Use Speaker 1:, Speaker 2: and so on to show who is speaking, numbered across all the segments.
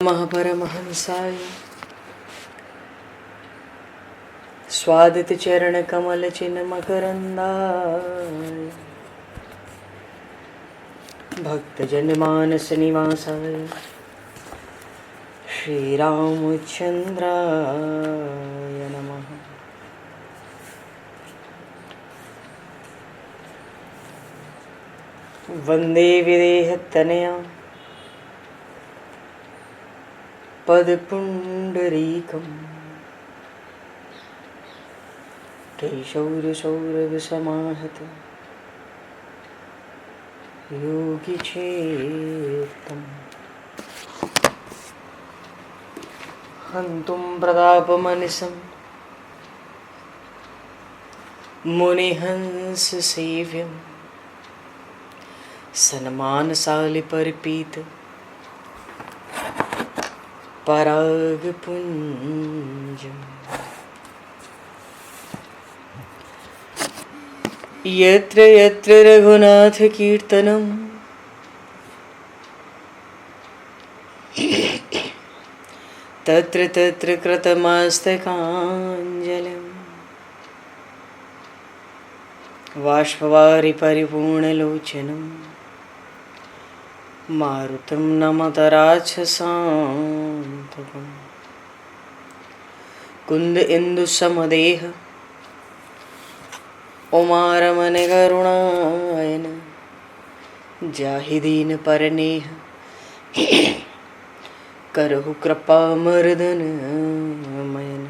Speaker 1: महापरमहंसाय स्वादित चरण कमल चिन्ह मकरंदाय भक्तजन मानस निवासाय श्री रामचंद्राय नमः। वंदे विदेहतनया पदपुंडरीकं केशौरसौरभसमाहत योगिचेतं हन्तुं प्रतापमनिशं मुनिहंससेव्यं सन्मानशालिपरिपीत परागपुञ्जम् यत्र यत्र रघुनाथकीर्तनं तत्र तत्र कृतमस्तकाञ्जलिं बाष्पवारि परिपूर्णलोचनं मारुतं नमत राक्षसान्तकं कुन्द इंदुसमदेह उमारमण करुणायन जाहि दीन परनेह करहु कृपा मर्दन मयन।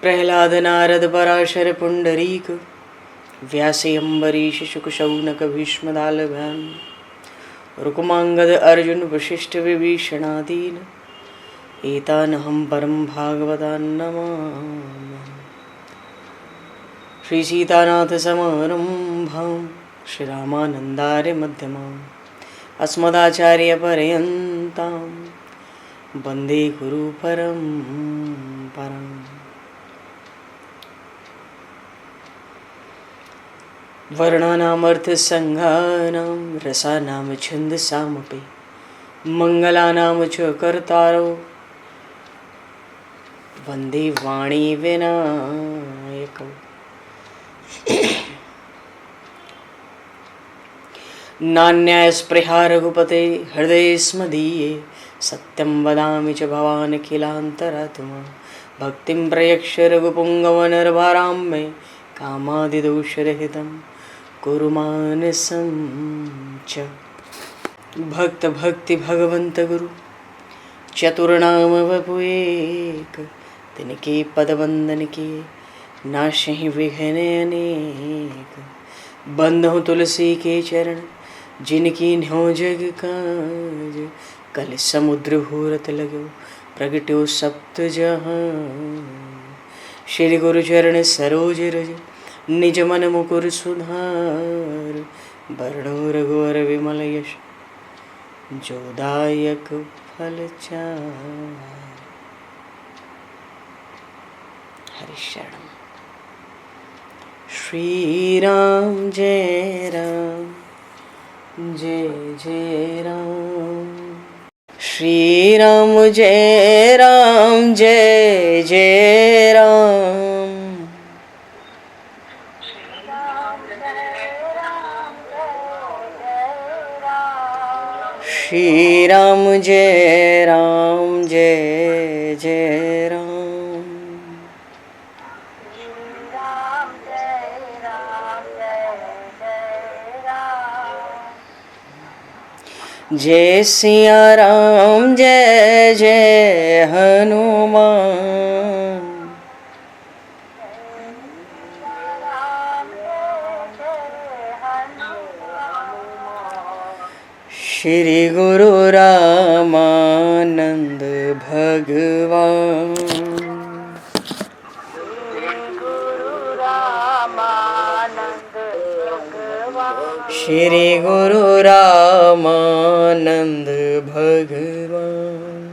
Speaker 1: प्रहलाद नारद पराशर पुंडरीक व्यासे अम्बरीश शुक शौनक भीष्म दालभ्याम रुक्मांगद अर्जुन वशिष्ठ विभीषणादीन एतानहं परम भागवतान् नमामि। श्री सीतानाथ समारंभां श्री रामानन्दार्य मध्यमाम् अस्मदाचार्य पर्यन्तां वन्दे गुरु परम्पराम्। वर्णानामर्थसंज्ञानां रसानां छन्दसामपि मङ्गलानां च कर्तारो वन्दे वाणी विनायकौ। नान्यास्पृहा रघुपते हृदये स्मदीये सत्यं वदामि च भवान् किलान्तरात्मा भक्तिं प्रयक्ष रघुपुङ्गवनर्भारां मे कामादिदोषरहितं कुरु मानसं च। भक्त भक्ति भगवंत गुरु चतुर्नाम वपु एक तिनके पद वंदन के नाशहि विघ्न अनेक। बंधु तुलसी के चरण जिनकी न्यो जग काज कल समुद्र घोरत लगो प्रगट्यो सप्त जहां। श्री गुरु चरण सरोज रज निज मन मुकुर सुधार वर्णो रघुवर विमल यश जोदायक फलचार। हरिशरण श्री राम जय राम जय जय राम श्री राम जय राम जय जय राम श्री राम जय राम जय जय राम जय सिया राम जय जय हनुमान श्री गुरु रामानंद भगवान श्री गुरु रामानंद भगवान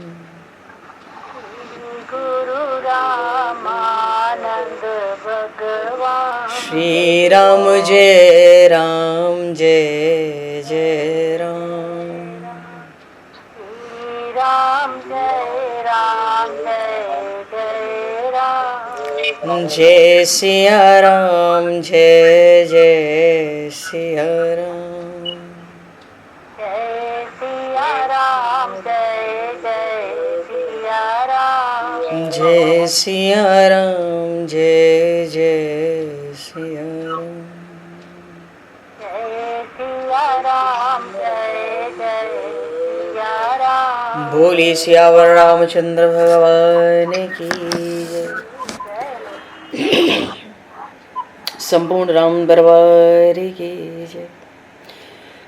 Speaker 1: गुरु रामानंद श्री राम जय राम जय जय राम।
Speaker 2: श्री राम जय राम जय जय राम।
Speaker 1: जय सिया राम जय जय सिया राम।
Speaker 2: जय सिया राम जय जय सिया राम।
Speaker 1: जय सिया राम जय जय सिया राम।
Speaker 2: जय सिया राम जय जय सिया राम।
Speaker 1: बोली सियावर रामचंद्र भगवान की जय। संपूर्ण राम दरबार की जय।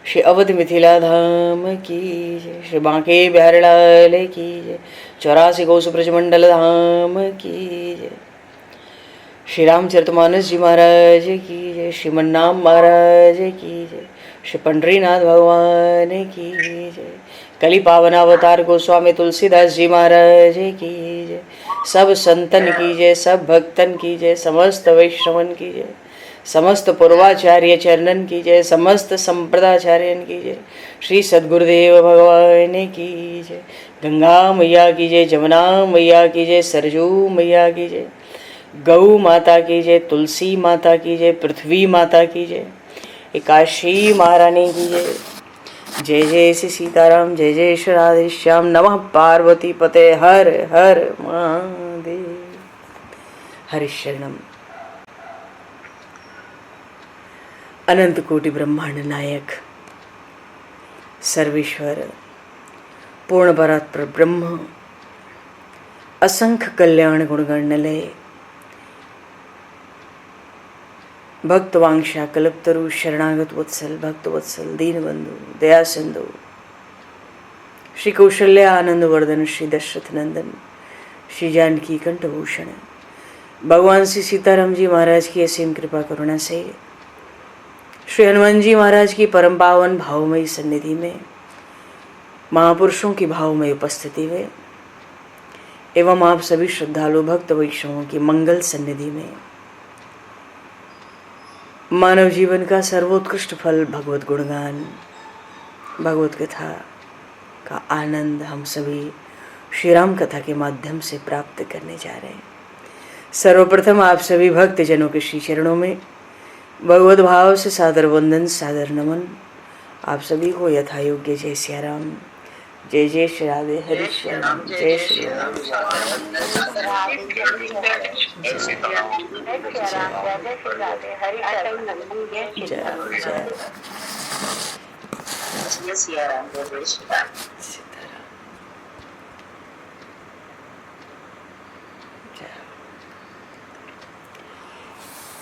Speaker 1: श्री अवध मिथिला धाम की जय। श्री बांके बिहारी लाल की जय। 84 कोस ब्रजमंडल धाम की जय। श्री रामचरितमानस जी महाराज की जय। श्रीमन्नाम महाराज की जय। श्री पंडरीनाथ भगवान की जय। कली पावन अवतार गोस्वामी तुलसीदास जी महाराज की जय। सब संतन की जय, सब भक्तन की जय, समस्त वैष्णवन की जय, समस्त पूर्वाचार्य चरणन की जय, समस्त संप्रदाचार्यन की जय। श्री सद्गुरुदेव भगवान की जय। गंगा मैया की जय, जमुना मैया की जय, सरजू मैया की जय, गौ माता की जय, तुलसी माता की जय, पृथ्वी माता की जय, एकाशी महारानी की जय। जय जय श्री सीताराम, जय जय श्री राधे श्याम। नमः पार्वती पते हर हर महादेव। हरिशरणम। अनंत कोटि ब्रह्मांड नायक सर्वेश्वर पूर्ण परात्पर ब्रह्म असंख्य कल्याण गुणगणलय भक्तवांक्षा कल्पतरु शरणागत वत्सल भक्तवत्सल दीनबंधु दया सिंधु श्री कौशल्या आनंद वर्धन श्री दशरथ नंदन श्री जानकी कंठभूषण भगवान श्री सीताराम जी महाराज की असीम कृपा करुणा से श्री हनुमान जी महाराज की परम पावन भावमयी सन्निधि में महापुरुषों की भावमयी उपस्थिति में एवं आप सभी श्रद्धालु भक्त वैष्णवों की मंगल सन्निधि में मानव जीवन का सर्वोत्कृष्ट फल भगवत गुणगान भगवत कथा का आनंद हम सभी श्री राम कथा के माध्यम से प्राप्त करने जा रहे हैं। सर्वप्रथम आप सभी भक्त जनों के श्री चरणों में भगवत भाव से सादर वंदन सादर नमन। आप सभी को यथा योग्य जय सिया राम, जय जय श्री राधे हरि श्याम, जय श्री राम।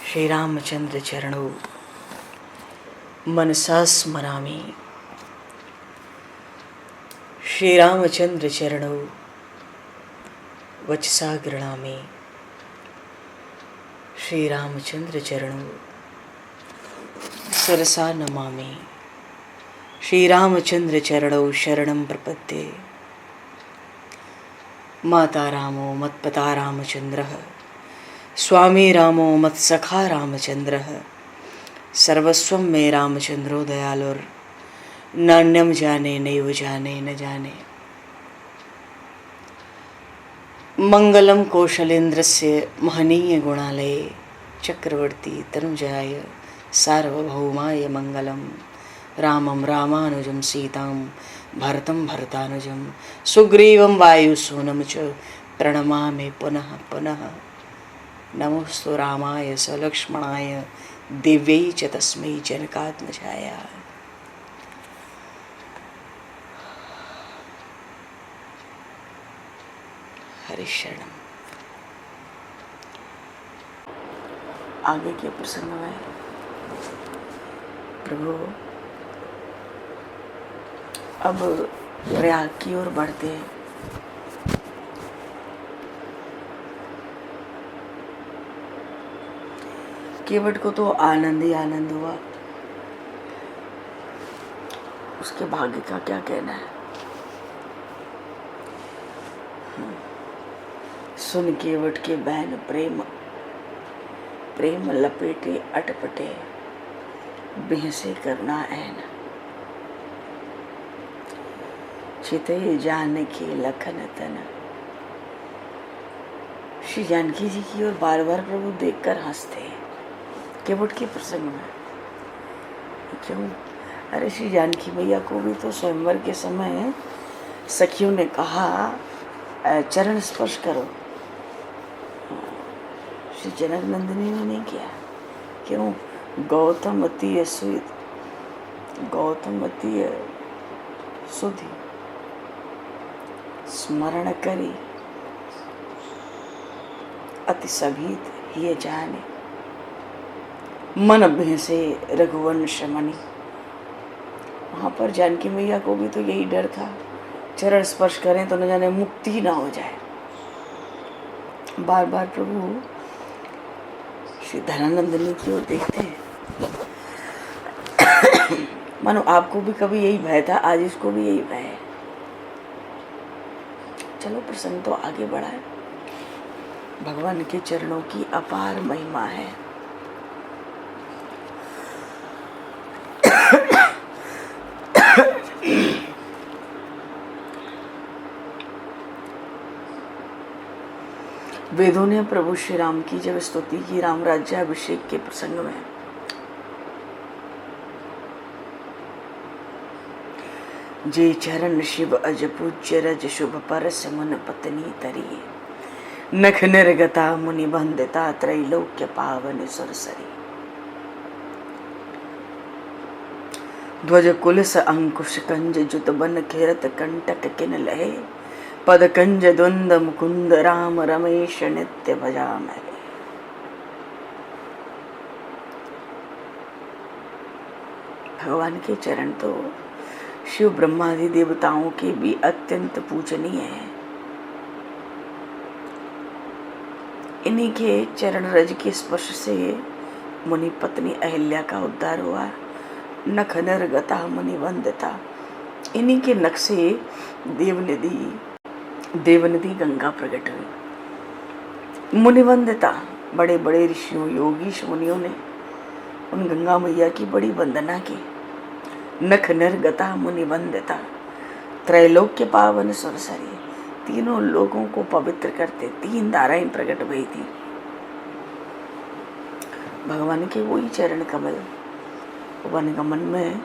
Speaker 1: श्री रामचंद्र चरणों मनसा स्मरामि। श्री रामचंद्र चरणों वचसा गृणामि। श्री रामचंद्र चरणों सरसा नमामि। श्री रामचंद्र चरणों शरणं प्रपद्ये। माता रामो मत्पता रामचंद्रः, स्वामी रामो मत्सखा रामचंद्रः, सर्वस्वं मे रामचंद्रो दयालुर, नान्यम जाने नैव जाने न जाने। मंगलम कौशलेन्द्रस्य महनीय गुणालये चक्रवर्ती तनुजाय सार्वभौमाय मंगलम। रामं रामानुजं सीतां भरतं भरतानुजं सुग्रीवं वायुसूनं च प्रणमामि पुनः पुनः। नमोस्तु रामाय सलक्ष्मणाय दिव्यै च तस्मै जनकात्मजाय। हरिशरणम। आगे के प्रसंग में प्रभु अब प्रयाग की ओर बढ़ते हैं। केवट को तो आनंद ही आनंद हुआ, उसके भाग्य का क्या कहना है। सुन केवट के बहन प्रेम प्रेम लपेटे अटपटे, बिहसे करुणा ऐन। चिते जानकी लखन तन। श्री जानकी जी की ओर बार बार प्रभु देखकर हंसते हैं केवट के प्रसंग में। क्यों? अरे श्री जानकी मैया को भी तो स्वयंवर के समय सखियों ने कहा चरण स्पर्श करो, श्री जनक नंदिनी ने नहीं किया। क्यों? गौतमती सुधि स्मरण करी अति सभीत ये जाने, मन भेसे रघुवंश मणि। वहां पर जानकी मैया को भी तो यही डर था, चरण स्पर्श करें तो न जाने मुक्ति ना हो जाए। बार बार प्रभु श्री धनानंदिनी की ओर देखते हैं। मानो आपको भी कभी यही भय था, आज इसको भी यही भय है। चलो प्रसंग तो आगे बढ़ा है। भगवान के चरणों की अपार महिमा है। वेदों ने प्रभु श्री राम की जब स्तुति की राम राज्याभिषेक के प्रसंग में, जे चरण शिव अज पूज्य रज शुभ परस मुन पत्नी तरी, नख निर्गता मुनि बंदिता त्रैलोक्य पावन सुरसरी। ध्वज कुलस अंकुश कंज जुत बन खेरत कंटक किन लहे, पद कंज द्वंद मुकुंद राम रमेश नित्य भजामहे। भगवान के चरण तो शिव ब्रह्मादि देवताओं के भी अत्यंत पूजनीय है। इन्हीं के चरण रज के स्पर्श से मुनि पत्नी अहिल्या का उद्धार हुआ। नख निर्गता मुनि वंदिता, इन्हीं के नख से देवनदी गंगा प्रकट हुई। मुनिवंदिता, बड़े बड़े ऋषियों योगीश मुनियों ने उन गंगा मैया की बड़ी वंदना की। नख निर्गता मुनिवंदिता त्रैलोक्य पावन सुरसरी, तीनों लोगों को पवित्र करते 3 धाराएं प्रकट हुई थी। भगवान के वही चरण कमल, वन गमन में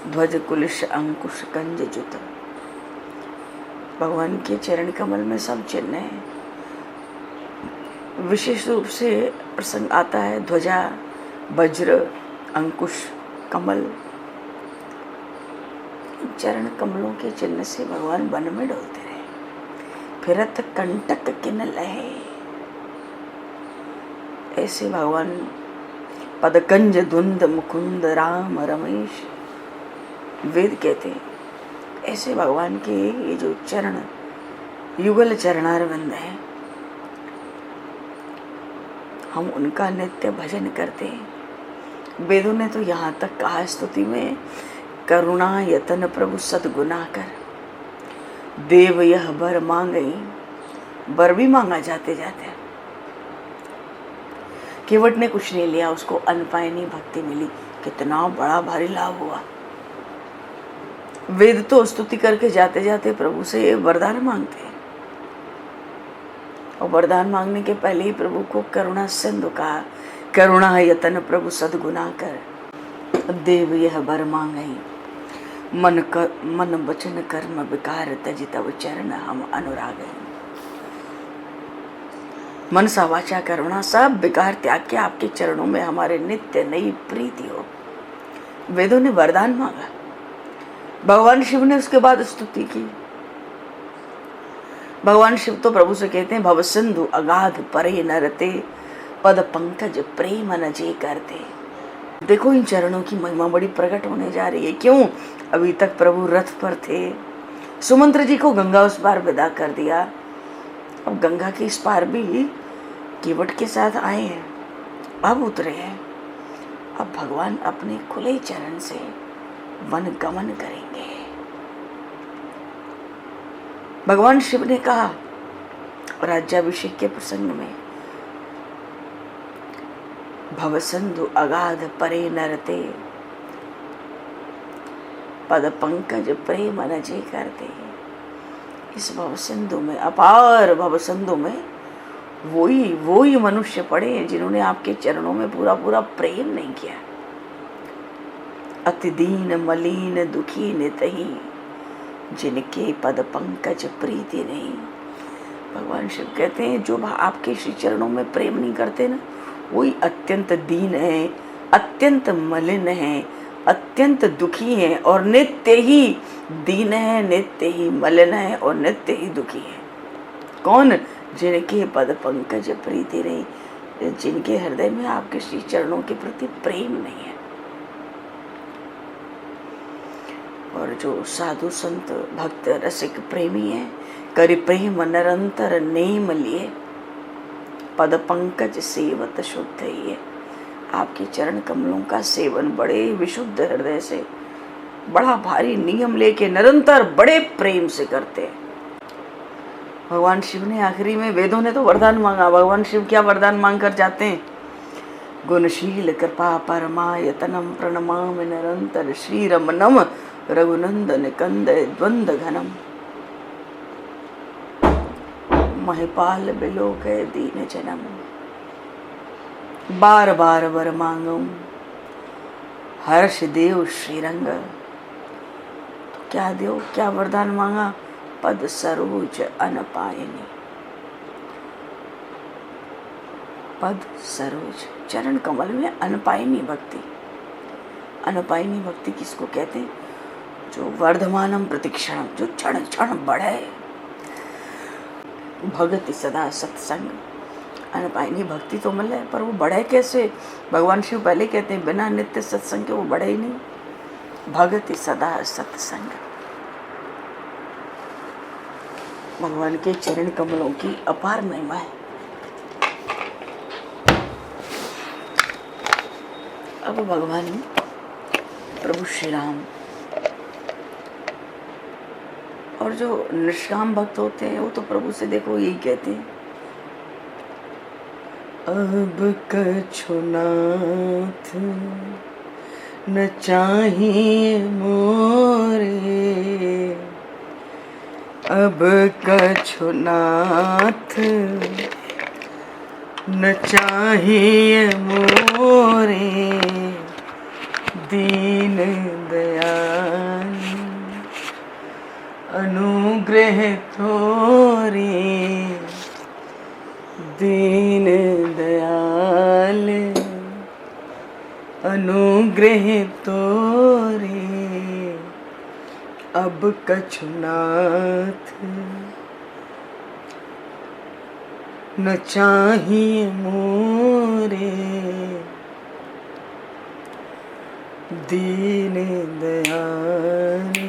Speaker 1: ध्वज कुलिश अंकुश कंज जुत, भगवान के चरण कमल में सब चिन्ह है। विशेष रूप से प्रसंग आता है ध्वजा, वज्र, अंकुश, कमल। चरण कमलों के चिन्ह से भगवान वन में डोलते रहे। फिरत कंटक किन लहे, ऐसे भगवान पदकंज द्वंद मुकुंद राम रमेश, वेद कहते हैं ऐसे भगवान के ये जो चरण युगल चरणारविंद है, हम उनका नित्य भजन करते हैं। वेदों ने तो यहाँ तक कहा स्तुति में, करुणा यतन प्रभु सद्गुना कर, देव यह बर मांगई। बर भी मांगा जाते जाते। केवट ने कुछ नहीं लिया, उसको अनपायनी भक्ति मिली। कितना बड़ा भारी लाभ हुआ। वेद तो स्तुति करके जाते जाते प्रभु से वरदान मांगते हैं, और वरदान मांगने के पहले ही प्रभु को करुणा सिंधु कहा। करुणा यतन प्रभु सद्गुना कर, देव यह बर मांगई। मन वचन कर्म विकार तज तव चरण हम अनुराग। मन सा वाचा करुणा सब विकार त्याग के आपके चरणों में हमारे नित्य नई प्रीति हो। वेदों ने वरदान मांगा। भगवान शिव ने उसके बाद स्तुति की। भगवान शिव तो प्रभु से कहते हैं, भव सिंधु अगाध परे नरते, पद पंकज प्रेम न जे करते। देखो इन चरणों की महिमा बड़ी प्रकट होने जा रही है। क्यों? अभी तक प्रभु रथ पर थे, सुमंत्र जी को गंगा उस पार विदा कर दिया। अब गंगा के इस पार भी केवट के साथ आए हैं, अब उतरे हैं। अब भगवान अपने खुले चरण से वन गमन करेंगे। भगवान शिव ने कहा राज्याभिषेक के प्रसंग में, भवसिंधु अगाध परे नरते, पद पंकज प्रेम नजे करते। इस भवसिंधु में, अपार भवसिंधु में वही मनुष्य पड़े हैं जिन्होंने आपके चरणों में पूरा पूरा प्रेम नहीं किया। अति दीन मलिन दुखी नितहि, जिनके पद पंकज प्रीति नहीं। भगवान शिव कहते हैं जो आपके श्री चरणों में प्रेम नहीं करते ना, वही अत्यंत दीन है, अत्यंत मलिन है, अत्यंत दुखी है और नित्य ही दीन है, नित्य ही मलिन है और नित्य ही दुखी है। कौन? जिनके पद पंकज प्रीति नहीं, जिनके हृदय में आपके श्री चरणों के प्रति प्रेम नहीं है। और जो साधु संत भक्त रसिक प्रेमी है, कर प्रेम निरंतर नेम लिए, पद पंकज सेवत शुद्ध ही है। आपके चरण कमलों का सेवन बड़े विशुद्ध हृदय से, बड़ा भारी नियम लेके निरंतर बड़े प्रेम से करते हैं। भगवान शिव ने आखिरी में, वेदों ने तो वरदान मांगा, भगवान शिव क्या वरदान मांग कर जाते हैं? गुणशील कृपा परमायतनम प्रणमामि निरंतर श्री रमनम रघुनंदन कंदय द्वंद घनम, महिपाल बिलोकय दीन जनम, बार बार वर मांगूं हर्ष देव श्रीरंग। तो क्या देव, क्या वरदान मांगा? पद सरोज अनपायनी, पद सरोज, चरण कमल में अनपायनी भक्ति। अनपायनी भक्ति किसको कहते हैं? जो वर्धमानम प्रतिक्षणम, जो क्षण क्षण बढ़े, भगति सदा सत्संग। अनपायनी भक्ति तो मिल है, पर वो बढ़े कैसे? भगवान शिव पहले कहते हैं बिना नित्य सत्संग के वो बढ़े ही नहीं। भगति सदा सत्संग, भगवान के चरण कमलों की अपार महिमा है। अब भगवान प्रभु श्री राम और जो निष्काम भक्त होते हैं वो तो प्रभु से देखो यही कहते हैं, अब कछुनाथ न चाहिए मोरे, अब कछुनाथ न चाहिए मोरे, दीन दयाल अनुग्रह थोरे, दीन दयाल अनुग्रह तोरे, अब कछुनाथ न चाहिए मोरे, दीन दयाल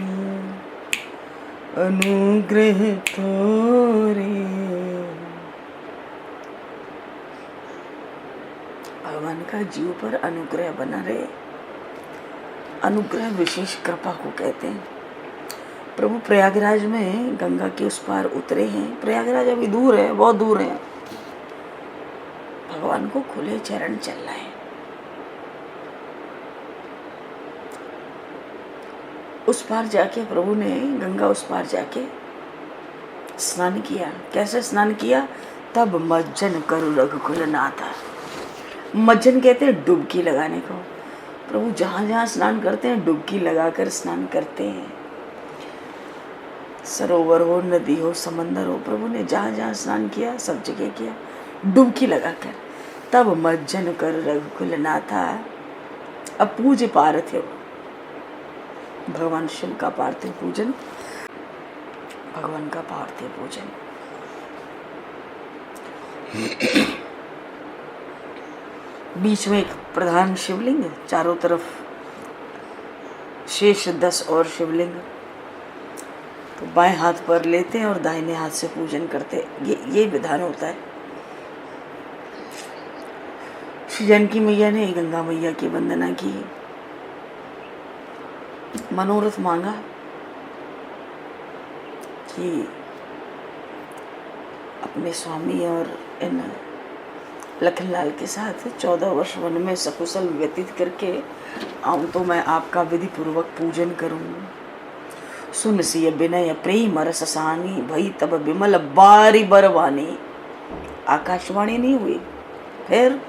Speaker 1: अनुग्रह तोरे। भगवान का जीव पर अनुग्रह बना रहे। अनुग्रह विशेष कृपा को कहते हैं। प्रभु प्रयागराज में गंगा के उस पार उतरे हैं। प्रयागराज अभी दूर है, बहुत दूर है। भगवान को खुले चरण चल रहे हैं। उस पार जाके प्रभु ने, गंगा उस पार जाके स्नान किया। कैसे स्नान किया? तब मज्जन करु रघुकुल नाथा। मज्जन कहते हैं डुबकी लगाने को। प्रभु जहाँ जहाँ स्नान करते हैं डुबकी लगाकर स्नान करते हैं। सरोवर हो, नदी हो, समंदर हो, प्रभु ने जहाँ जहाँ स्नान किया सब जगह किया डुबकी लगाकर। तब मज्जन कर रघुकुल नाथा। अब पूज्य पार्थिव, भगवान शिव का पार्थिव पूजन, भगवान का पार्थिव पूजन। बीच में एक प्रधान शिवलिंग, चारों तरफ शेष 10 और शिवलिंग। तो बाएं हाथ पर लेते हैं और दाहिने हाथ से पूजन करते। ये विधान होता है। श्री जानकी मैया ने गंगा मैया की वंदना की, मनोरथ मांगा कि अपने स्वामी और इन लखनलाल के साथ 14 वर्ष वन में सकुशल व्यतीत करके आऊं तो मैं आपका विधि पूर्वक पूजन करूं। सुन सिय विनय प्रेम रस सानी, भई तब विमल बारी बरवानी। आकाशवाणी नहीं हुई, फिर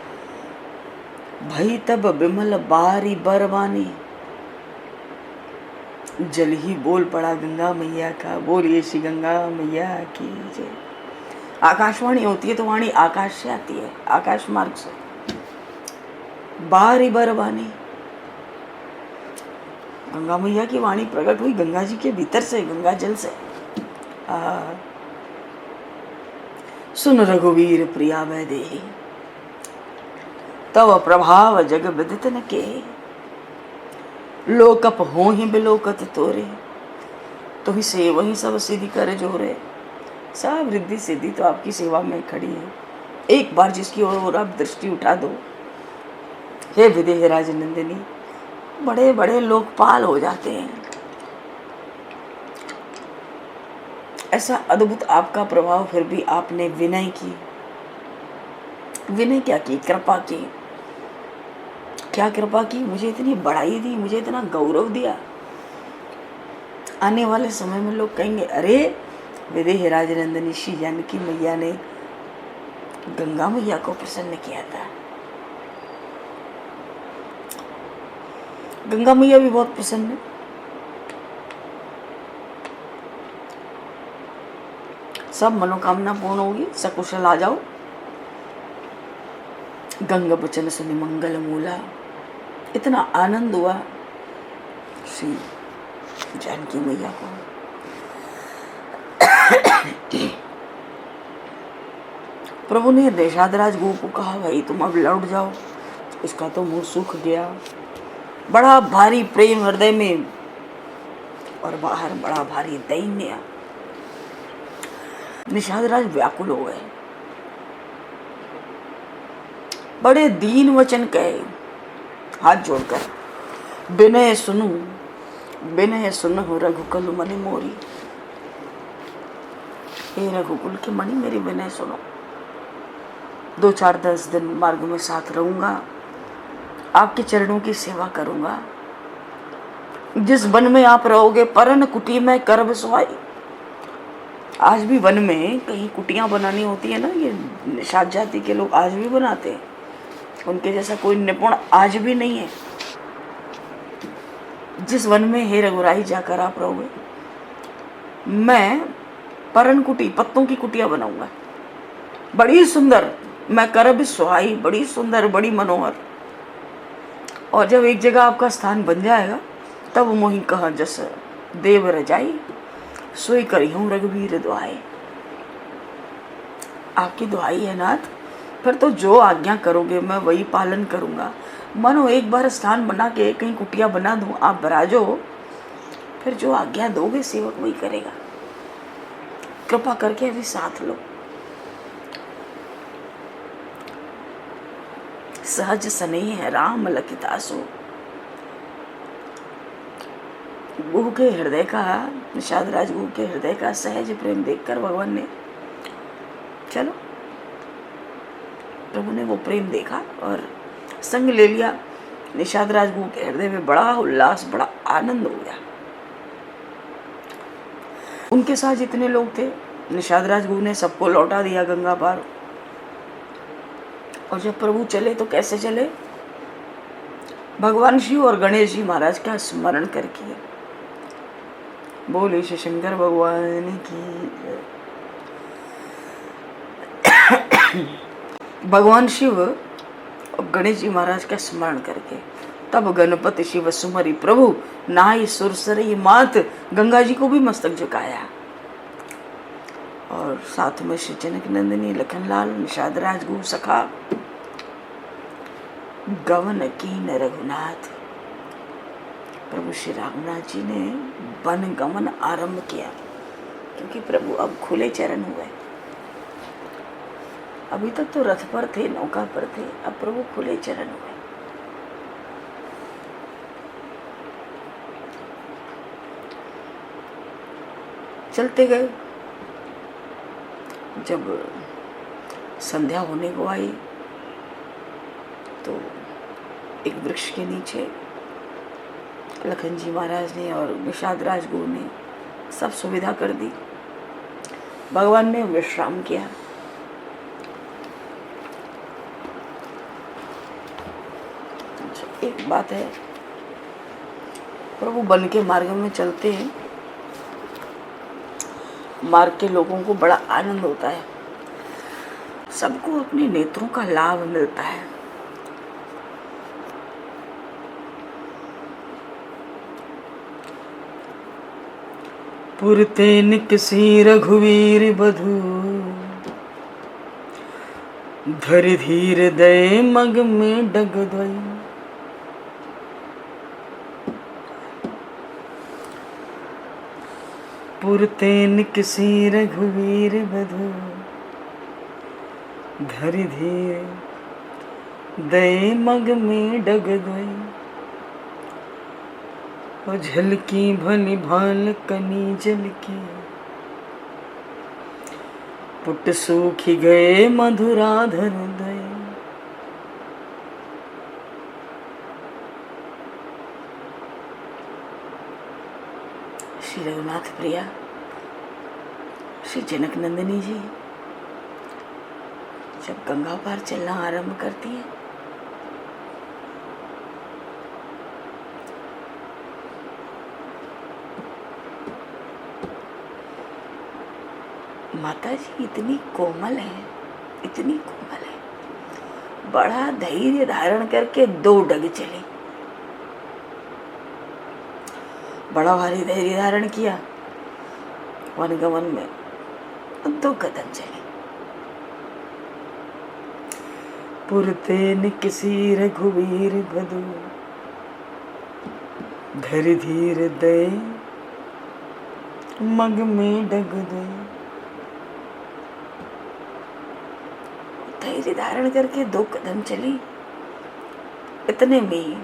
Speaker 1: भई तब विमल बारी बरवानी। जल ही बोल पड़ा गंगा मैया का, बोलिए श्री गंगा मैया की जय। आकाशवाणी होती है तो वाणी आकाश से आती है, आकाश मार्ग से। बारी बरवानी, गंगा मैया की वाणी प्रकट हुई गंगा जी के भीतर से, गंगा जल से। सुन रघुवीर प्रिया वैदेही, तव प्रभाव जग विदित न के। लोकप हो ही बिलोकत तोरे, तुही से वही सब सिद्धि कर जोरे। सब रिद्धि सिद्धि तो आपकी सेवा में खड़ी है, एक बार जिसकी ओर आप दृष्टि उठा दो, हे विदेह राजनंदिनी, बड़े बड़े लोकपाल हो जाते हैं। ऐसा अद्भुत आपका प्रभाव, फिर भी आपने विनय की। विनय क्या की? कृपा की। क्या कृपा की? मुझे इतनी बड़ाई दी, मुझे इतना गौरव दिया। आने वाले समय में लोग कहेंगे, अरे विदेह राजनंदिनी श्री जानकी मैया ने गंगा मैया को प्रसन्न किया था। गंगा मैया भी बहुत प्रसन्न है। सब मनोकामना पूर्ण होगी, सकुशल आ जाओ। गंगा बचन सुनि मंगल मूला, इतना आनंद हुआ श्री जानकी मैया को। प्रभु ने निषादराज गो को कहा, भाई तुम अब लौट जाओ, इसका तो मुंह सूख गया। बड़ा भारी प्रेम हृदय में और बाहर बड़ा भारी दैन्य। निषादराज व्याकुल हो गए, बड़े दीन वचन कहे हाथ जोड़कर, विनय सुनो रघुकुल मणि मोरी। हे रघुकुल के मणि, मेरी विनय सुनो। 2-4-10 दिन मार्ग में साथ रहूंगा, आपके चरणों की सेवा करूंगा। जिस वन में आप रहोगे, परन कुटी में करब सुहाई। आज भी वन में कहीं कुटियां बनानी होती है ना, ये निषाद जाति के लोग आज भी बनाते हैं, उनके जैसा कोई निपुण आज भी नहीं है। जिस वन में हे रघुराई जाकर आप रहोगे, मैं परन कुटी, पत्तों की कुटिया बनाऊंगा, बड़ी सुंदर। मैं करब सुहाई, बड़ी सुंदर, बड़ी मनोहर। और जब एक जगह आपका स्थान बन जाएगा, तब मोहि कहा जस देव रजाई, सोई करी हूं रघुवीर दुआई। आपकी दुआई है नाथ, फिर तो जो आज्ञा करोगे मैं वही पालन करूंगा। मानो एक बार स्थान बना के कहीं कुटिया बना दूं, आप बराजो, फिर जो आज्ञा दोगे सेवक वही करेगा। कृपा करके अभी साथ लो। सहज स्नेह राम लखितासु, गुह के हृदय का, निषादराज गुह के हृदय का सहज प्रेम देखकर भगवान ने, चलो, प्रभु ने वो प्रेम देखा और संग ले लिया। निषादराज गुह के हृदय में बड़ा उल्लास, बड़ा आनंद हो गया। उनके साथ जितने लोग थे, निषादराज गुह ने सबको लौटा दिया गंगा पार। और जब प्रभु चले तो कैसे चले? भगवान शिव और गणेश जी महाराज का स्मरण करके। बोले श्री शंकर भगवान की। भगवान शिव और गणेश जी महाराज का स्मरण करके तब गणपति शिव सुमरी प्रभु नाई सुरसरी मात, गंगा जी को भी मस्तक झुकाया। और साथ में श्री जनक नंदिनी, लखनलाल, निषादराज गुह सखा, गवन कीन रघुनाथ। प्रभु श्री रघुनाथ जी ने वन गमन आरंभ किया, क्योंकि प्रभु अब खुले चरण हुए। अभी तक तो रथ पर थे, नौका पर थे, अब प्रभु खुले चरण हुए। चलते गए। जब संध्या होने को आई, एक वृक्ष के नीचे लखन जी महाराज ने और निषाद राजगुरु ने सब सुविधा कर दी। भगवान ने विश्राम किया। एक बात है, प्रभु बन के मार्ग में चलते हैं, मार्ग के लोगों को बड़ा आनंद होता है, सबको अपने नेत्रों का लाभ मिलता है। पुरतेन किसी रघुवीर बधू, धरि धीर दय मग में डग द्वई। पुरतेन किसी रघुवीर बधू, धरि धीर दय मग में डग द्वई। और झलकी भली भाल कनी जल की, पुट सूखी गए मधुराधर दय। श्री रघुनाथ प्रिया श्री जनक नंदिनी जी जब गंगा पार चलना आरंभ करती है, माता जी इतनी कोमल है, इतनी कोमल है, बड़ा धैर्य धारण करके 2 डग चली। बड़ा भारी धैर्य धारण किया, वनगमन में 2 कदम चले। पुरतेन किसी रघुवीर बधू, धरि धीर दय मग में डग दय। धैर्य धारण करके 2 कदम चली। इतने में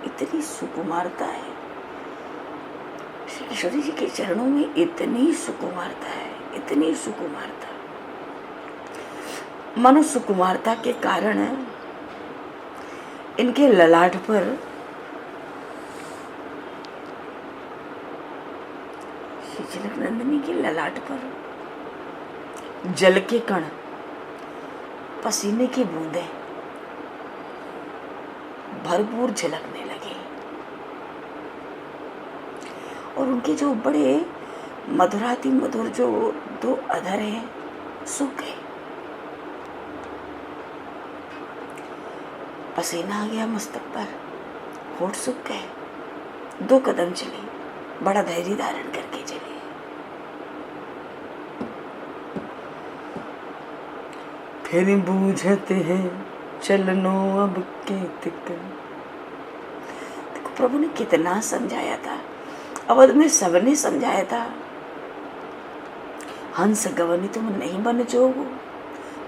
Speaker 1: इतनी सुकुमारता है, श्री जी के चरणों में इतनी सुकुमारता है, इतनी सुकुमारता। मनो सुकुमारता के कारण इनके ललाट पर श्री जनक नंदिनी के ललाट पर जल के कण, पसीने की बूंदें भरपूर झलकने लगी और उनके जो बड़े मधुराति मधुर जो 2 अधर हैं सूख गए। पसीना आ गया मस्तक पर, होठ सूख गए। 2 कदम चली, बड़ा धैर्य धारण करके चली। फिर बूझते हैं चलनो अब के तिक। देखो प्रभु ने कितना समझाया था, अवध में सबने समझाया था। हंस गवनी तुम नहीं बन जोगो,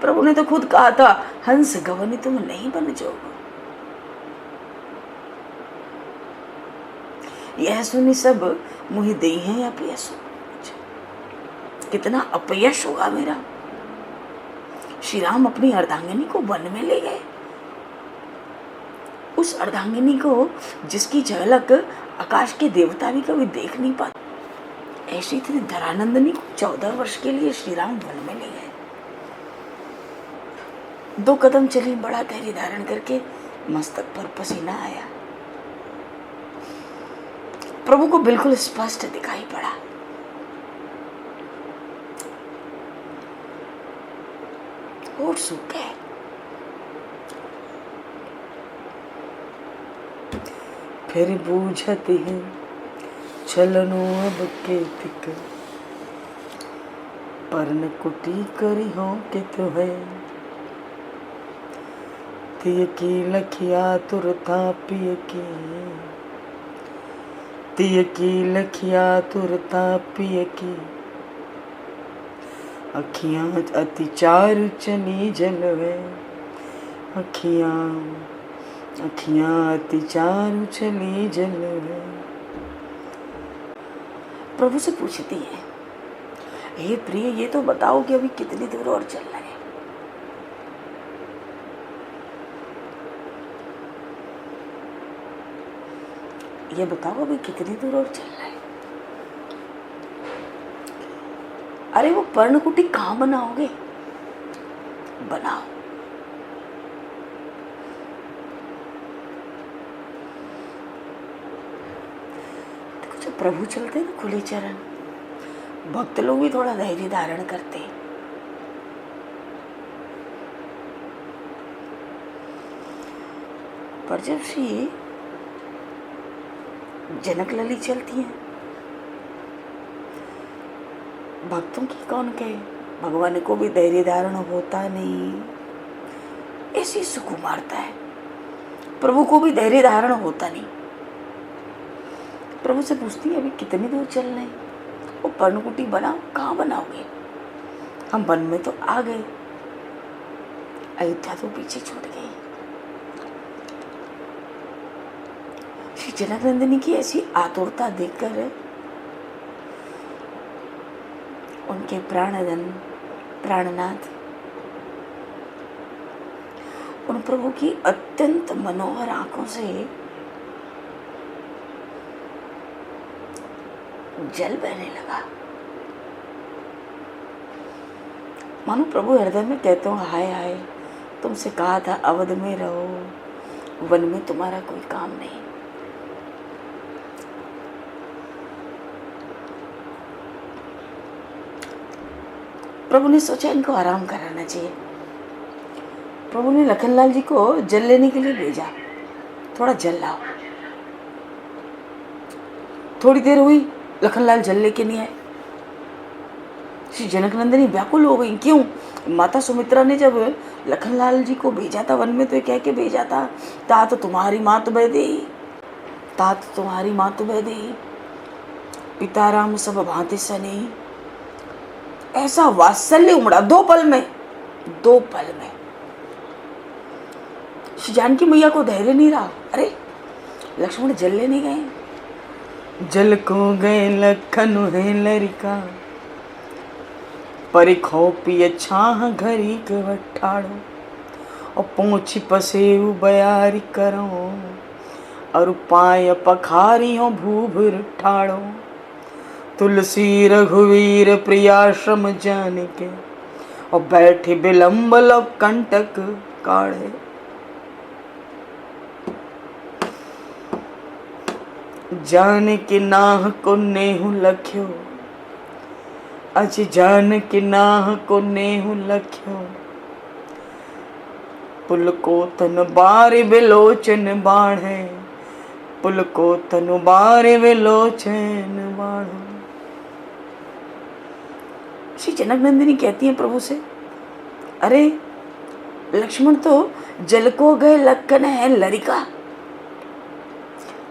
Speaker 1: प्रभु ने तो खुद कहा था हंस गवनी तुम नहीं बन जोगो। यह सुनी सब मुहि दे हैं अपयश। कितना अपयश होगा मेरा। श्री राम अपनी अर्धांगिनी को वन में ले गए, उस अर्धांगिनी को जिसकी झलक आकाश के देवता भी कभी देख नहीं पाते। ऐसी थी धरानंदिनी को 14 वर्ष के लिए श्री राम वन में ले गए। 2 कदम चली, बड़ा धैर्य धारण करके, मस्तक पर पसीना आया। प्रभु को बिल्कुल स्पष्ट दिखाई पड़ा। होठ सूख गए। फिर बूझती है चलनो अब के तिक। परन कुटी करी हो के तो है, तिय की लखिया तुरता पिय की। तिय की लखिया तुरता पिय की। अखियां अति चारु चली जलवे। अखियां अति चारु चली जलवे। प्रभु से पूछती है, हे प्रिय ये तो बताओ कि अभी कितनी दूर और चलना है। ये बताओ अभी कितनी दूर और चलना है? अरे वो पर्णकुटी कहाँ बनाओगे? बनाओ। देखो जब प्रभु चलते हैं ना खुले चरण, भक्त लोग भी थोड़ा धैर्य धारण करते हैं। पर जब श्री जनक लली चलती हैं, भक्तों की कौन कहे, भगवान को भी धैर्य धारण होता नहीं, ऐसी सुकुमारता है। प्रभु को भी धैर्य धारण होता नहीं। प्रभु से पूछती है अभी कितनी दूर चलना है? वो पर्णकुटी बनाओ। कहाँ बनाओगे? हम वन में तो आ गए, अयोध्या तो पीछे छूट गई। श्री जनक नंदिनी की ऐसी आतुरता देखकर उनके प्राणधन प्राणनाथ उन प्रभु की अत्यंत मनोहर आंखों से जल बहने लगा। मानो प्रभु हृदय में कहते हो, हाय हाय, तुमसे कहा था अवध में रहो, वन में तुम्हारा कोई काम नहीं। प्रभु ने सोचा इनको आराम कराना चाहिए। प्रभु ने लखनलाल जी को जल लेने के लिए भेजा, थोड़ा जल लाओ। थोड़ी देर हुई, लखनलाल जल लेके नहीं आए। श्री जनक नंदिनी व्याकुल हो गई। क्यों? माता सुमित्रा ने जब लखनलाल जी को भेजा था वन में, तो कह के भेजा था, तात तुम्हारी मात बह दे, तात तुम्हारी मात बह दे, पिता राम सब भांति सने। ऐसा वात्सल्य उमड़ा 2 पल में, 2 पल में। श्री जानकी मैया को धैर्य नहीं रहा। अरे लक्ष्मण जल लेने गए, जल को गए लखन है लरिका, परिखो पिय छाह घरी कवठाड़ो, और पोछी पसेऊ बयारी करो, और पाय पखारियों भूभुर ठाड़ो। तुलसी रघुवीर प्रियाश्रम जान के, और बैठे विलंब लब कंटक काढ़े। जान के नाह को नेहु लख्यो, अज जान के नाह को नेहु लख्यो, पुल को तन बार बिलोचन बाढ़े, पुल को तनु बार बिलोचन बाढ़ो। श्री जनक नंदिनी कहती है प्रभु से, अरे लक्ष्मण तो जल को गए लखन है लरिका।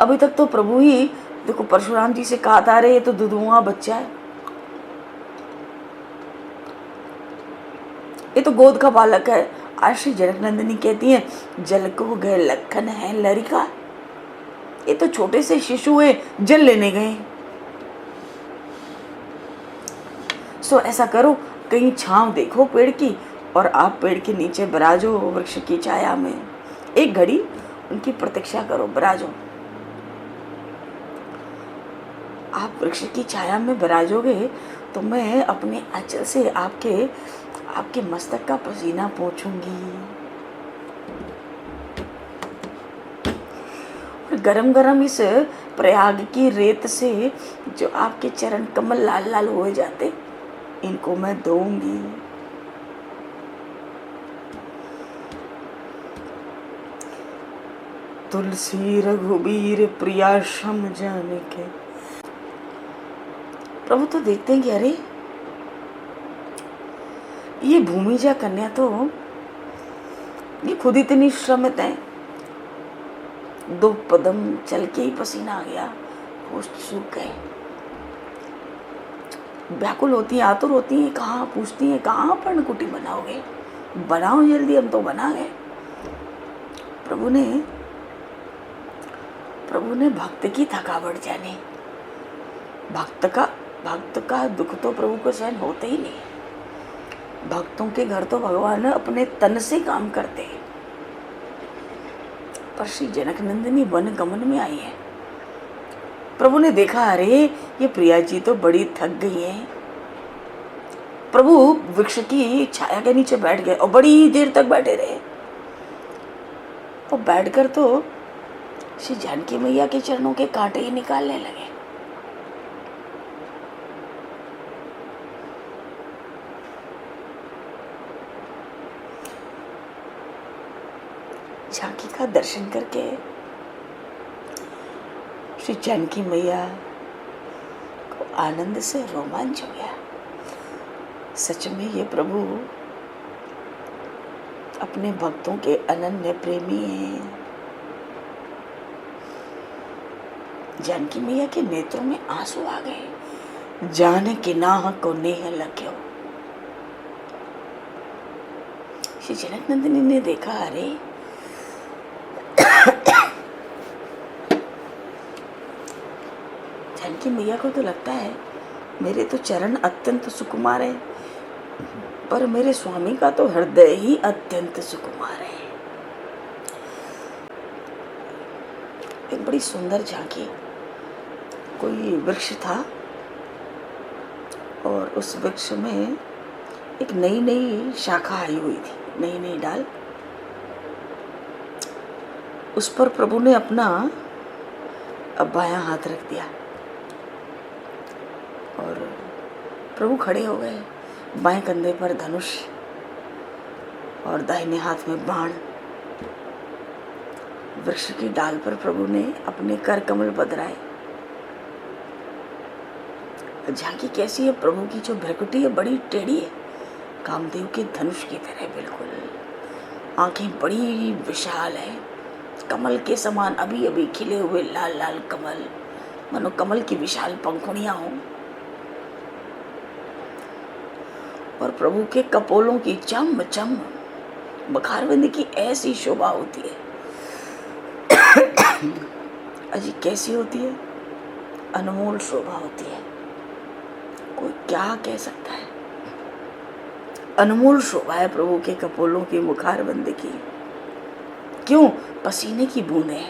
Speaker 1: अभी तक तो प्रभु ही, देखो परशुराम जी से कहा था, अरे ये तो दुधुआ बच्चा है, ये तो गोद का बालक है। आज श्री जनक नंदिनी कहती है, जल को गए लखन है लरिका, ये तो छोटे से शिशु है, जल लेने गए। सो ऐसा करो, कहीं छांव देखो पेड़ की, और आप पेड़ के नीचे विराजो वृक्ष की छाया में, एक घड़ी उनकी प्रतीक्षा करो, विराजो। आप वृक्ष की छाया में विराजोगे तो मैं अपने आंचल से आपके मस्तक का पसीना पोंछूंगी, और गरम गरम इस प्रयाग की रेत से जो आपके चरण कमल लाल लाल हो जाते, इनको मैं दूंगी। तुलसी रघुबीर प्रियाश्रम जाने के। प्रभु तो देखते हैं कि अरे ये भूमिजा कन्या तो ये खुद इतनी श्रमित है, 2 कदम चल के ही पसीना आ गया, होश सूख गए। व्याकुल होती हैं, आतुर होती हैं, कहाँ पूछती हैं, कहाँ पर्णकुटी बनाओगे? बनाओ जल्दी, हम तो बना गए। प्रभु ने भक्त की थकावट जानी। भक्त का दुख तो प्रभु को सहन होते ही नहीं। भक्तों के घर तो भगवान अपने तन से काम करते हैं। पर श्री जनक नंदिनी वन गमन में आई है, प्रभु ने देखा, अरे ये प्रिया जी तो बड़ी थक गई हैं। प्रभु वृक्ष की छाया के नीचे बैठ गए और बड़ी देर तक बैठे रहे। और बैठकर तो श्री जानकी मैया के चरणों के कांटे ही निकालने लगे। झांकी का दर्शन करके श्री जानकी मैया को आनंद से रोमांच हो गया। सच में ये प्रभु अपने भक्तों के अनन्य प्रेमी हैं। जानकी मैया के नेत्रों में आंसू आ गए। जाने कि नाह को नेह लग्यो। श्री जनक नंदिनी ने देखा, अरे जानकी मैया को तो लगता है मेरे तो चरण अत्यंत सुकुमार है, पर मेरे स्वामी का तो हृदय ही अत्यंत सुकुमार है। एक बड़ी सुंदर झांकी, कोई वृक्ष था और उस वृक्ष में एक नई नई शाखा आई हुई थी, नई नई डाल। उस पर प्रभु ने अपना बायां हाथ रख दिया और प्रभु खड़े हो गए। बाएं कंधे पर धनुष और दाहिने हाथ में बाण। वृक्ष की डाल पर प्रभु ने अपने कर कमल बदराए। झांकी कैसी है? प्रभु की जो भ्रकुटी है बड़ी टेढ़ी है, कामदेव के धनुष की तरह बिल्कुल। आंखें बड़ी विशाल है, कमल के समान अभी अभी खिले हुए लाल लाल कमल, मानो कमल की विशाल पंखुड़ियां हों। और प्रभु के कपोलों की चम चम बखारबंदी की ऐसी शोभा होती है। अजी कैसी होती है? अनमोल शोभा होती है। कोई क्या कह सकता है? अनमोल शोभा है प्रभु के कपोलों की मुखारबंदी की। क्यों? पसीने की बूंदें,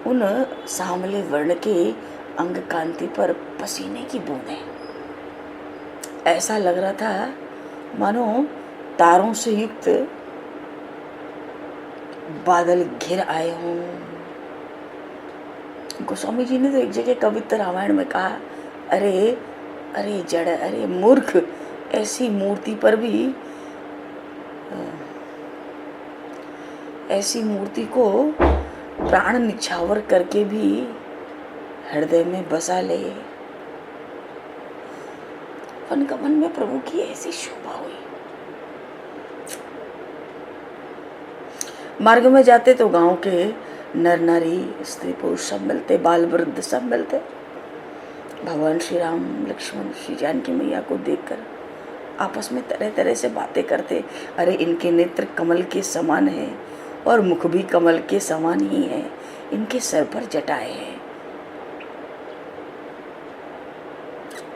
Speaker 1: उन सांवले वर्ण के अंग कांति पर पसीने की बूंदें। ऐसा लग रहा था मानो तारों से युक्त बादल घिर आए हों। गोस्वामी जी ने तो एक जगह कवित्त रामायण में कहा, अरे अरे जड़, अरे मूर्ख, ऐसी मूर्ति पर भी, ऐसी मूर्ति को प्राण निछावर करके भी हृदय में बसा ले। वनगमन में प्रभु की ऐसी शोभा हुई। मार्ग में जाते तो गांव के नर नारी, स्त्री पुरुष सब मिलते, बाल वृद्ध सब मिलते। भगवान श्री राम, लक्ष्मण, श्री जानकी मैया को देखकर आपस में तरह तरह से बातें करते। अरे इनके नेत्र कमल के समान है और मुख भी कमल के समान ही है, इनके सर पर जटाएं हैं।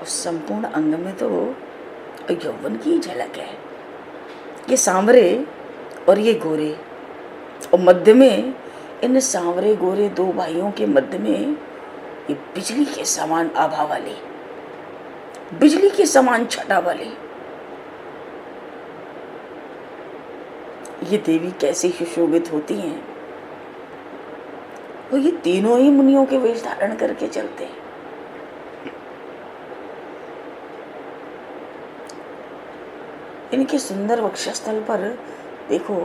Speaker 1: उस संपूर्ण अंग में तो यौवन की झलक है। ये सांवरे और ये गोरे, और मध्य में इन सांवरे गोरे दो भाइयों के मध्य में ये बिजली के समान आभा वाली, बिजली के समान छटा वाली ये देवी कैसे सुशोभित होती हैं। और ये तीनों ही मुनियों के वेश धारण करके चलते हैं। इनके सुंदर वक्षस्थल पर देखो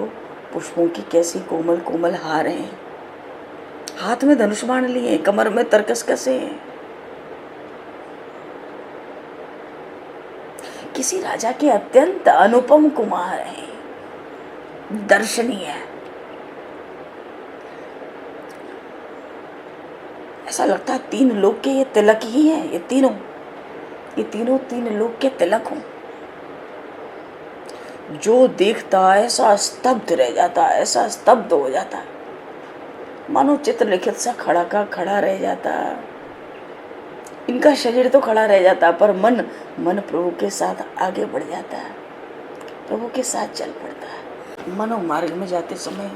Speaker 1: पुष्पों की कैसी कोमल कोमल हार हैं। हाथ में धनुष बाण लिए, कमर में तरकस कसे हैं। किसी राजा के अत्यंत अनुपम कुमार हैं, दर्शनीय। ऐसा लगता है तीन लोक के ये तिलक ही हैं। ये तीनों तीन लोक के तिलक हों। जो देखता ऐसा स्तब्ध रह जाता, ऐसा स्तब्ध हो जाता, मानो चित्रलिखित सा खड़ा का खड़ा रह जाता। इनका शरीर तो खड़ा रह जाता, पर मन प्रभु के साथ आगे बढ़ जाता है, प्रभु के साथ चल पड़ता है। मनो मार्ग में जाते समय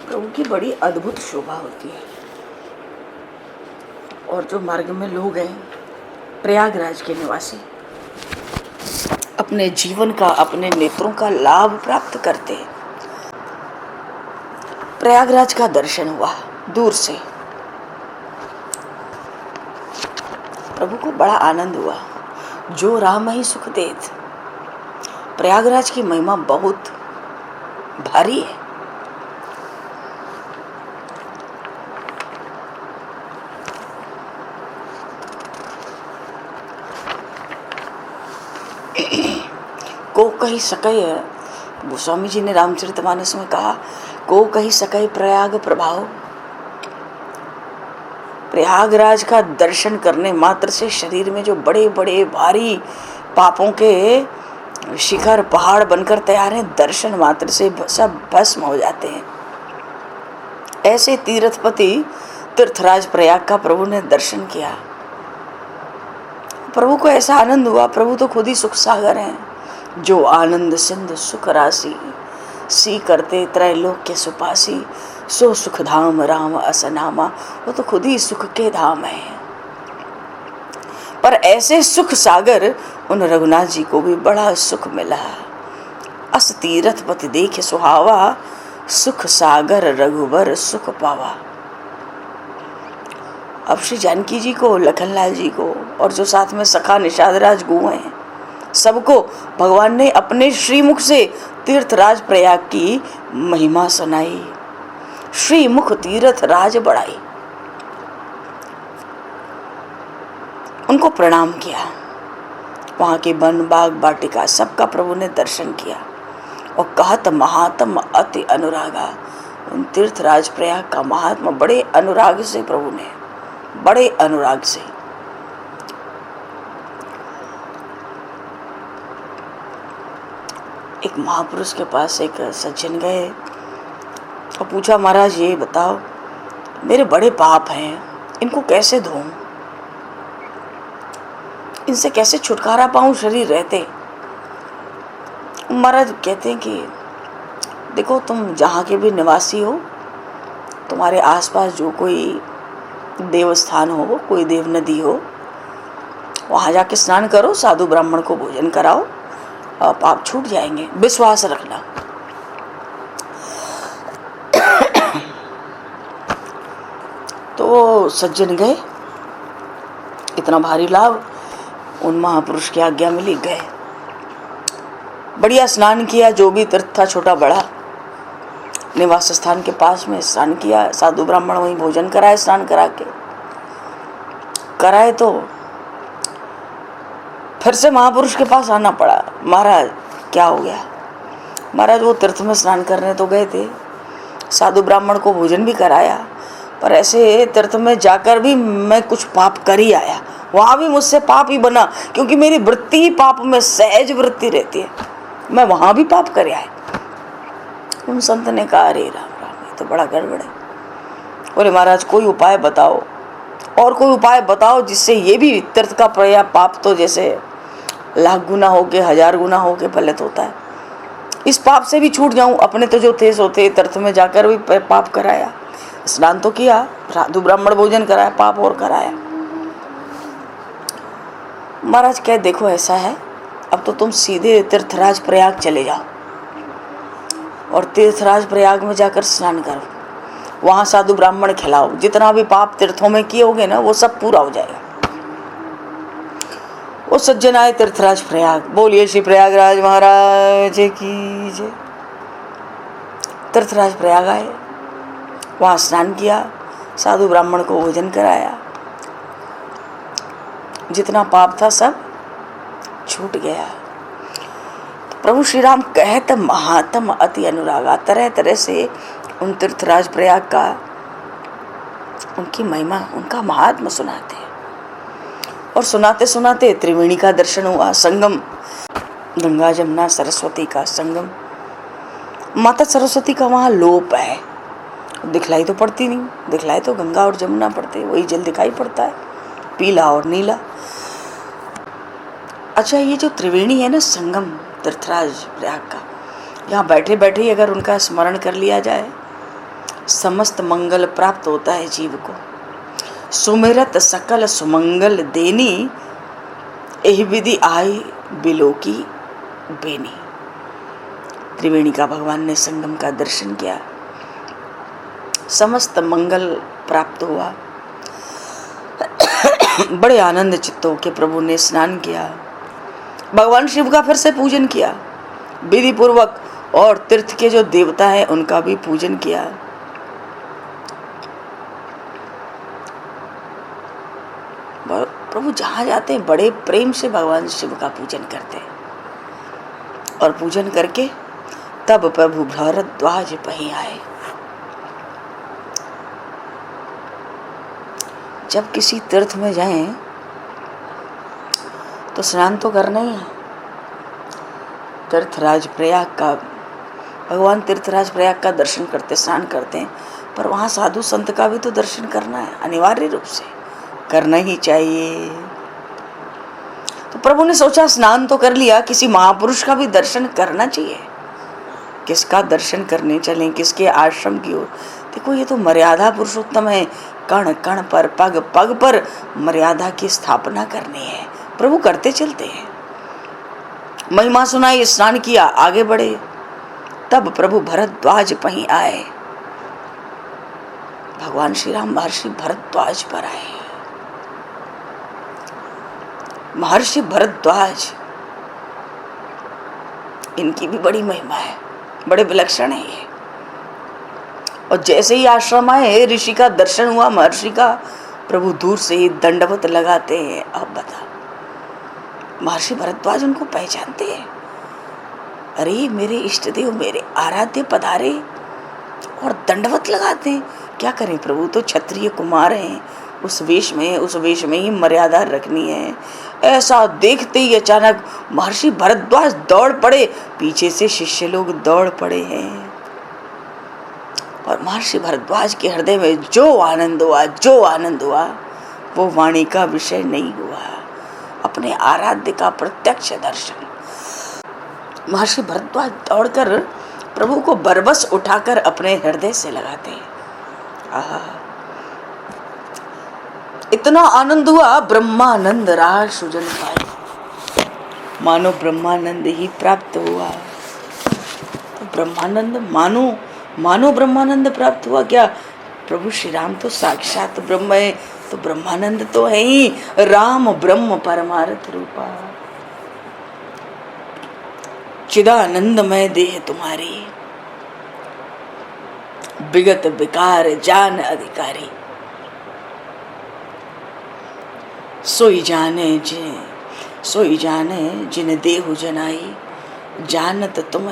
Speaker 1: प्रभु की बड़ी अद्भुत शोभा होती है। और जो मार्ग में लोग हैं प्रयागराज के निवासी, अपने जीवन का, अपने नेत्रों का लाभ प्राप्त करते हैं। प्रयागराज का दर्शन हुआ दूर से, प्रभु को बड़ा आनंद हुआ। जो राम ही सुख देत। प्रयागराज की महिमा बहुत भारी है। को कही सके, गोस्वामी जी ने रामचरितमानस में कहा, को कही सके प्रयाग प्रभाव। प्रयागराज का दर्शन करने मात्र से शरीर में जो बड़े बड़े भारी पापों के शिखर पहाड़ बनकर तैयार हैं, दर्शन मात्र से सब भस्म हो जाते हैं। ऐसे तीर्थपति तीर्थराज प्रयाग का प्रभु ने दर्शन किया। प्रभु को ऐसा आनंद हुआ। प्रभु तो खुद ही सुख सागर हैं। जो आनंद सिंधु सुख राशि, सी करते त्रैलोक के सुपासी, सो सुख धाम राम असनामा। वो तो खुद ही सुख के धाम है। पर ऐसे सुख सागर उन रघुनाथ जी को भी बड़ा सुख मिला। अस तीरथपति देखे सुहावा, सुख सागर रघुबर सुख पावा। अब श्री जानकी जी को, लखनलाल जी को और जो साथ में सखा निषादराज गुह हैं, सबको भगवान ने अपने श्रीमुख से तीर्थराज प्रयाग की महिमा सुनाई। श्रीमुख तीर्थ राज बढ़ाई, उनको प्रणाम किया। वहां के वन बाग बाटिका सबका प्रभु ने दर्शन किया और कहत महात्म अति अनुरागा। उन तीर्थराज प्रयाग का महात्मा बड़े अनुराग से प्रभु ने, बड़े अनुराग से। एक महापुरुष के पास एक सज्जन गए और पूछा, महाराज ये बताओ, मेरे बड़े पाप हैं, इनको कैसे धोऊं, इनसे कैसे छुटकारा पाऊं शरीर रहते। महाराज कहते हैं कि देखो, तुम जहाँ के भी निवासी हो, तुम्हारे आसपास जो कोई देवस्थान हो, कोई देव नदी हो, वहाँ जाके स्नान करो, साधु ब्राह्मण को भोजन कराओ और पाप छूट जाएंगे, विश्वास रखना। तो सज्जन गए, इतना भारी लाभ, उन महापुरुष की आज्ञा मिली, गए, बढ़िया स्नान किया। जो भी तीर्थ था छोटा बड़ा, निवास स्थान के पास में स्नान किया। साधु ब्राह्मण वहीं भोजन कराए, स्नान करा के कराए। तो फिर से महापुरुष के पास आना पड़ा, महाराज क्या हो गया। महाराज वो तीर्थ में स्नान करने तो गए थे, साधु ब्राह्मण को भोजन भी कराया, पर ऐसे तीर्थ में जाकर भी मैं कुछ पाप कर ही आया। वहाँ भी मुझसे पाप ही बना, क्योंकि मेरी वृत्ति ही पाप में सहज वृत्ति रहती है, मैं वहाँ भी पाप कर आया। उन संत ने कहा, अरे राम राम, ये तो बड़ा गड़बड़ है। बोले, महाराज कोई उपाय बताओ, और कोई उपाय बताओ जिससे ये भी तीर्थ का पाप तो जैसे लाख गुना हो के, 1000 गुना हो के फलित होता है, इस पाप से भी छूट जाऊं। अपने तो जो थे सोते, तीर्थ में जाकर भी पाप कराया, स्नान तो किया, साधु ब्राह्मण भोजन कराया, पाप और कराया। महाराज कह, देखो ऐसा है, अब तो तुम सीधे तीर्थराज प्रयाग चले जाओ और तीर्थराज प्रयाग में जाकर स्नान करो, वहाँ साधु ब्राह्मण खिलाओ, जितना भी पाप तीर्थों में किए होगे ना, वो सब पूरा हो जाएगा। वो सज्जन आए तीर्थराज प्रयाग। बोलिए श्री प्रयागराज महाराज की जय। तीर्थराज प्रयाग आए, वहाँ स्नान किया, साधु ब्राह्मण को भोजन कराया, जितना पाप था सब छूट गया। तो प्रभु श्री राम कहत महात्म अति अनुरागा, तरह तरह से उन तीर्थराज प्रयाग का, उनकी महिमा, उनका महात्मा सुनाते हैं। और सुनाते सुनाते त्रिवेणी का दर्शन हुआ, संगम, गंगा जमुना सरस्वती का संगम। माता सरस्वती का वहाँ लोप है, दिखलाई तो पड़ती नहीं, दिखलाई तो गंगा और जमुना पड़ते, वही जल दिखाई पड़ता है, पीला और नीला। अच्छा, ये जो त्रिवेणी है ना, संगम तीर्थराज प्रयाग का, यहाँ बैठे बैठे ही अगर उनका स्मरण कर लिया जाए, समस्त मंगल प्राप्त होता है जीव को। सुमिरत सकल सुमंगल देनी, एह विधि आई बिलो की बेनी। त्रिवेणी का भगवान ने संगम का दर्शन किया, समस्त मंगल प्राप्त हुआ। बड़े आनंद चित्त होकर प्रभु ने स्नान किया, भगवान शिव का फिर से पूजन किया विधि पूर्वक, और तीर्थ के जो देवता हैं उनका भी पूजन किया। प्रभु जहां जाते हैं बड़े प्रेम से भगवान शिव का पूजन करते हैं, और पूजन करके तब प्रभु भारद्वाज पही आए। जब किसी तीर्थ में जाएं तो स्नान तो करना ही है। तीर्थराज प्रयाग का भगवान तीर्थराज प्रयाग का दर्शन करते, स्नान करते हैं, पर वहाँ साधु संत का भी तो दर्शन करना है, अनिवार्य रूप से करना ही चाहिए। तो प्रभु ने सोचा स्नान तो कर लिया, किसी महापुरुष का भी दर्शन करना चाहिए। किसका दर्शन करने चलें, किसके आश्रम की ओर? देखो ये तो मर्यादा पुरुषोत्तम है, कण कण पर पग पग पर मर्यादा की स्थापना करनी है। प्रभु करते चलते हैं, महिमा सुनाई, स्नान किया, आगे बढ़े। तब प्रभु भरद्वाज पहीं आए, भगवान श्री राम महर्षि भरद्वाज पर आए। महर्षि भरद्वाज, इनकी भी बड़ी महिमा है, बड़े विलक्षण है ये। और जैसे ही आश्रम आए, ऋषि का दर्शन हुआ, महर्षि का, प्रभु दूर से ही दंडवत लगाते हैं। अब बता, महर्षि भरद्वाज उनको पहचानते हैं, अरे मेरे इष्ट देव, मेरे आराध्य पधारे, और दंडवत लगाते हैं। क्या करें प्रभु, तो क्षत्रिय कुमार हैं, उस वेश में ही मर्यादा रखनी है। ऐसा देखते ही अचानक महर्षि भरद्वाज दौड़ पड़े, पीछे से शिष्य लोग दौड़ पड़े हैं, और महर्षि भरद्वाज के हृदय में जो आनंद हुआ वो वाणी का विषय नहीं हुआ। अपने आराध्य का प्रत्यक्ष दर्शन। महर्षि भरद्वाज दौड़कर प्रभु को बरबस उठाकर अपने हृदय से लगाते हैं। इतना आनंद हुआ, ब्रह्मानंद राज सुजन पाए, मानो ब्रह्मानंद ही प्राप्त हुआ। तो ब्रह्मानंद मानो ब्रह्मानंद प्राप्त हुआ। क्या प्रभु श्री राम तो साक्षात ब्रह्म है, तो ब्रह्मानंद तो है ही, राम ब्रह्म परमार्थ रूपा। चिदानंदमय देह तुम्हारी, विगत विकार जान अधिकारी। सोई जाने जिन देहु जनाई, जानत तुम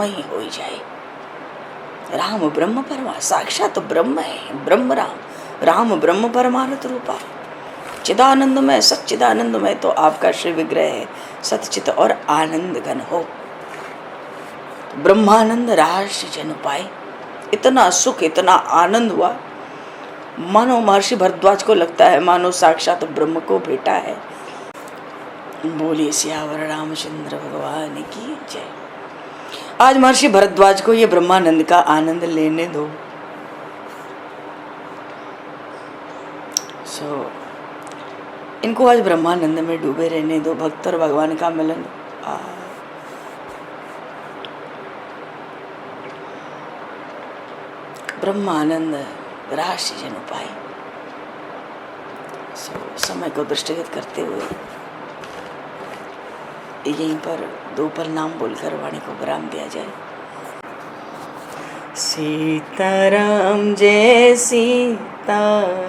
Speaker 1: ही होई जाई। राम ब्रह्म परमा, साक्षात ब्रह्म है, ब्रह्म राम ब्रह्म परमार्थ रूपा। चिदानंदमय, सच्चिदानंदमय तो आपका श्री विग्रह है, सतचित और आनंद घन हो। ब्रह्मानंद राश जन पाए, इतना सुख, इतना आनंद हुआ, मानो महर्षि भरद्वाज को लगता है मानो साक्षात ब्रह्म को भेटा है। बोलिए सियावर रामचंद्र भगवान की जय। आज महर्षि भरद्वाज को ये ब्रह्मानंद का आनंद लेने दो। इनको आज ब्रह्मानंद में डूबे रहने दो। भक्त और भगवान का मिलन। ब्रह्मानंद राशि जन उपाय। समय को दृष्टिगत करते हुए यहीं पर दो पल नाम बोलकर वाणी को विराम दिया जाए। सीताराम जय सीताराम।